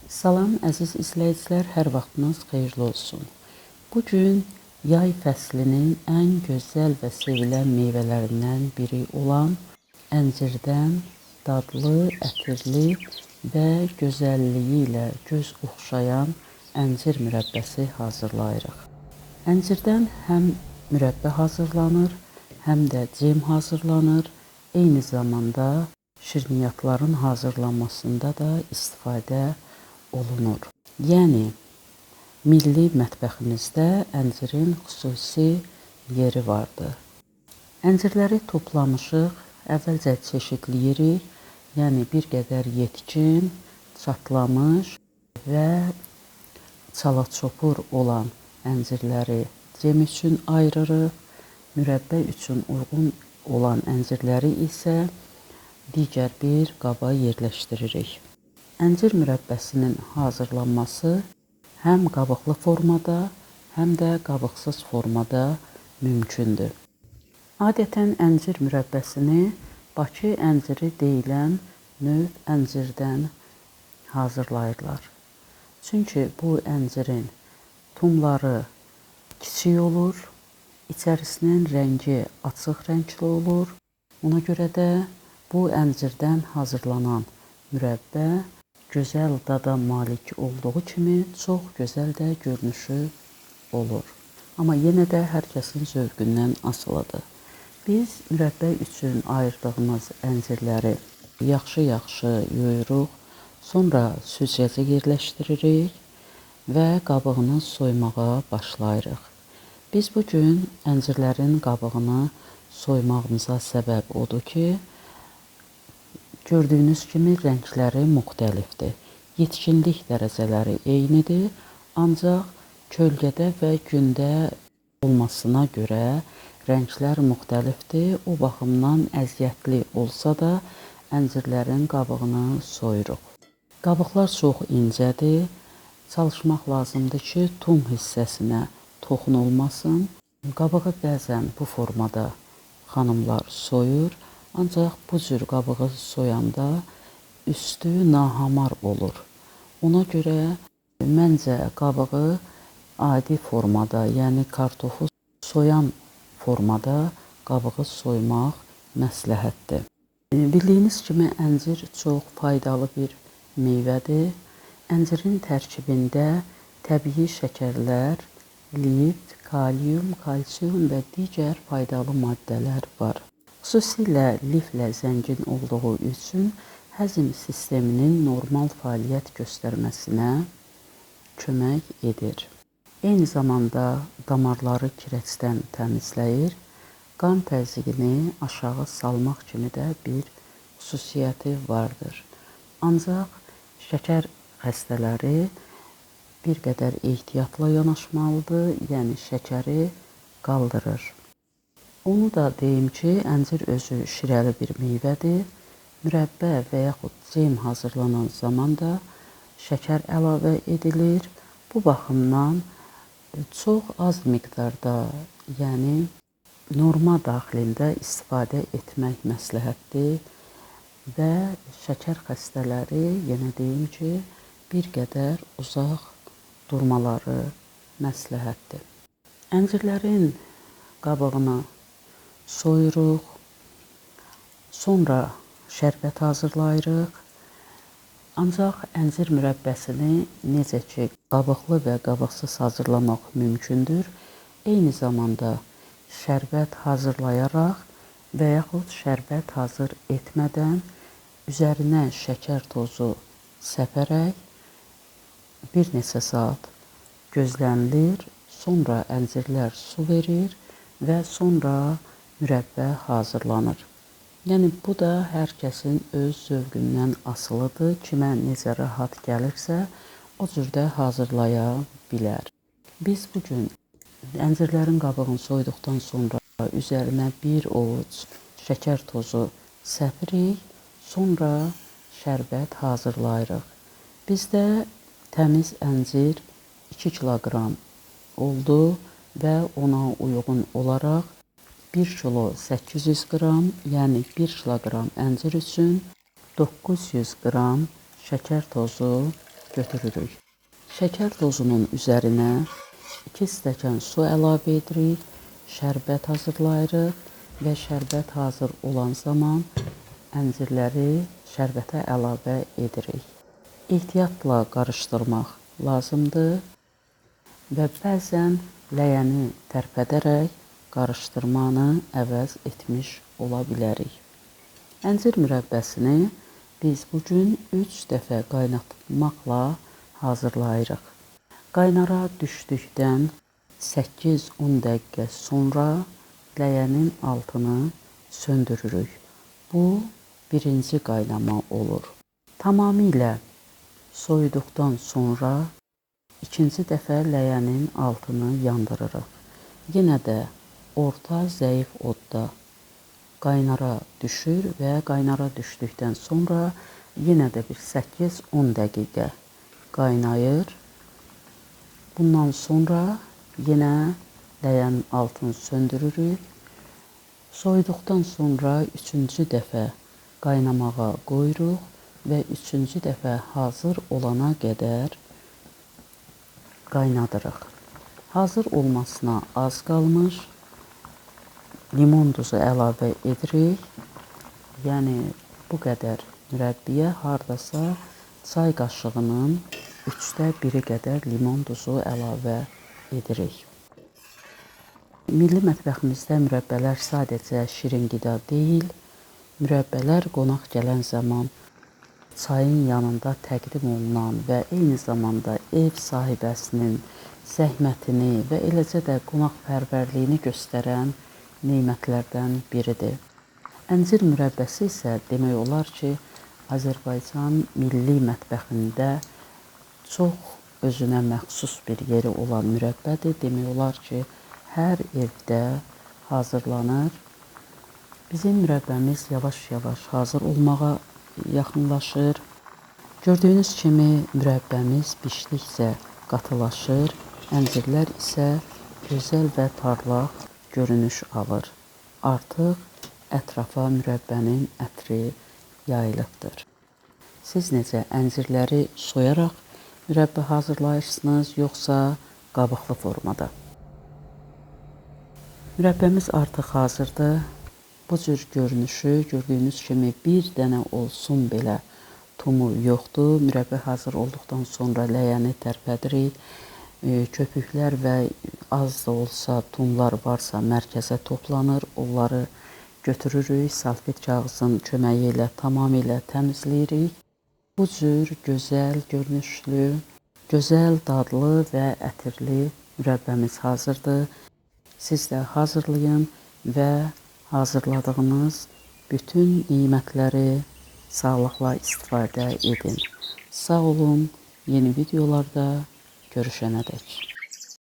Salam əziz izləyicilər, hər vaxtınız xeyirli olsun. Bu gün yay fəslinin ən gözəl və sevilən meyvələrindən biri olan əncirdən dadlı, ətirli və gözəlliyi ilə göz oxşayan əncir mürəbbəsi hazırlayırıq. Əncirdən həm mürəbbə hazırlanır, həm də cem hazırlanır. Eyni zamanda şirniyyatların hazırlanmasında da istifadə olunur. Yəni, milli mətbəximizdə əncirin xüsusi yeri vardır. Əncirləri toplamışıq, əvvəlcə çeşidləyirik, yəni bir qədər yetkin, çatlamış və çala-çopur olan əncirləri cem üçün ayırırıq, mürəbbə üçün uyğun olan əncirləri isə digər bir qaba yerləşdiririk. Əncir mürəbbəsinin hazırlanması həm qabıqlı formada, həm də qabıqsız formada mümkündür. Adətən əncir mürəbbəsini Bakı ənciri deyilən növ əncirdən hazırlayırlar. Çünki bu əncirin tumları kiçik olur, içərisinin rəngi açıq rəngli olur. Ona görə də bu əncirdən hazırlanan mürəbbə gözəl dada malik olduğu kimi çox gözəl də görünüşü olur. Amma yenə də hər kəsin zövqündən asılıdır. Biz mürəbbə üçün ayırdığımız əncirləri yaxşı-yaxşı yuyuruq, sonra süzgəcə yerləşdiririk və qabığını soymağa başlayırıq. Biz bugün əncirlərin qabığını soymağımıza səbəb odur ki, gördüyünüz kimi rəngləri müxtəlifdir. Yetkinlik dərəcələri eynidir, ancaq kölgədə və gündə olmasına görə rənglər müxtəlifdir. O baxımdan əziyyətli olsa da əncirlərin qabığını soyuruq. Qabıqlar çox incədir. Çalışmaq lazımdır ki, tum hissəsinə toxunulmasın. Qabığı bəzən bu formada xanımlar soyur. Ancaq bu cür qabığı soyanda üstü nahamar olur. Ona görə məncə qabığı adi formada, yəni kartofu soyan formada qabığı soymaq məsləhətdir. Bildiyiniz kimi əncir çox faydalı bir meyvədir. Əncirin tərkibində təbii şəkərlər, lif, kalium, kalsium və digər faydalı maddələr var. Xüsusilə liflə zəngin olduğu üçün həzm sisteminin normal fəaliyyət göstərməsinə kömək edir. Eyni zamanda damarları kirəcdən təmizləyir, qan təzyiqini aşağı salmaq kimi də bir xüsusiyyəti vardır. Ancaq şəkər xəstələri bir qədər ehtiyatla yanaşmalıdır, yəni şəkəri qaldırır. Onu da deyim ki, əncir özü şirəli bir meyvədir. Mürəbbə və yaxud cem hazırlanan zaman da şəkər əlavə edilir. Bu baxımdan çox az miqdarda, yəni norma daxilində istifadə etmək məsləhətdir və şəkər xəstələri, yenə deyim ki, bir qədər uzaq durmaları məsləhətdir. Əncirlərin qabığını soyuruq, sonra şərbət hazırlayırıq. Ancaq əncir mürəbbəsini necə ki, qabıqlı və qabıqsız hazırlamaq mümkündür, eyni zamanda şərbət hazırlayaraq və yaxud şərbət hazır etmədən üzərinə şəkər tozu səpərək bir neçə saat gözlənilir, sonra əncirlər su verir və sonra mürəbbə hazırlanır. Yəni, bu da hər kəsin öz zövqündən asılıdır. Kimə necə rahat gəlirsə, o cürdə hazırlaya bilər. Biz bugün əncirlərin qabığını soyduqdan sonra üzərinə bir ovuc şəkər tozu səpirik, sonra şərbət hazırlayırıq. Bizdə təmiz əncir 2 kiloqram oldu və ona uyğun olaraq 1 kilo 800 qram, yəni 1 kiloqram əncir üçün 900 qram şəkər tozu götürürük. Şəkər dozunun üzərinə 2 stəkan su əlavə edirik, şərbət hazırlayırıq və şərbət hazır olan zaman əncirləri şərbətə əlavə edirik. Ehtiyatla qarışdırmaq lazımdır və bəzən ləyəni tərpədərək qarışdırmanı əvəz etmiş ola bilərik. Əncir mürəbbəsini biz bugün 3 dəfə qaynatmaqla hazırlayırıq. Qaynara düşdükdən 8-10 dəqiqə sonra ləyənin altını söndürürük. Bu birinci qaynama olur. Tamamilə soyuduqdan sonra ikinci dəfə ləyənin altını yandırırıq. Yenə də orta zəif odda qaynara düşür və qaynara düşdükdən sonra yenə də bir 8-10 dəqiqə qaynayır. Bundan sonra yenə ləyənin altını söndürürük. Soyuduqdan sonra 3-cü dəfə qaynamağa qoyuruq və 3-cü dəfə hazır olana qədər qaynadırıq. Hazır olmasına az qalmış. Limon duzu əlavə edirik. Yəni bu qədər mürəbbiyə hardasa çay qaşığının 3də 1-i qədər limon duzu əlavə edirik. Milli mətbəximizdə mürəbbələr sadəcə şirin qida deyil, mürəbbələr qonaq gələn zaman çayın yanında təqdim olunan və eyni zamanda ev sahibəsinin zəhmətini və eləcə də qonaqpərvərliyini göstərən nemətlərdən biridir. Əncir mürəbbəsi isə demək olar ki, Azərbaycan milli mətbəxində çox özünə məxsus bir yeri olan mürəbbədir. Demək olar ki, hər evdə hazırlanır. Bizim mürəbbəmiz yavaş-yavaş hazır olmağa yaxınlaşır. Gördüyünüz kimi mürəbbəmiz bişdikcə qatılaşır, əncirlər isə gözəl və parlaq görünüş alır. Artıq ətrafa mürəbbənin ətri yayılıbdır. Siz necə əncirləri soyaraq mürəbbə hazırlayırsınız, yoxsa qabıqlı formada? Mürəbbəmiz artıq hazırdır. Bu cür görünüşü gördüyünüz kimi bir dənə olsun belə tumu yoxdur. Mürəbbə hazır olduqdan sonra ləyəni tərpədirik. Köpüklər və az da olsa tumlar varsa mərkəzə toplanır. Onları götürürük, salfet kağızın köməyi ilə tamamilə təmizləyirik. Bu cür gözəl görünüşlü, gözəl dadlı və ətirli mürəbbəmiz hazırdır. Siz də hazırlayın və hazırladığınız bütün nemətləri sağlıqla istifadə edin. Sağ olun, yeni videolarda görüşənədək.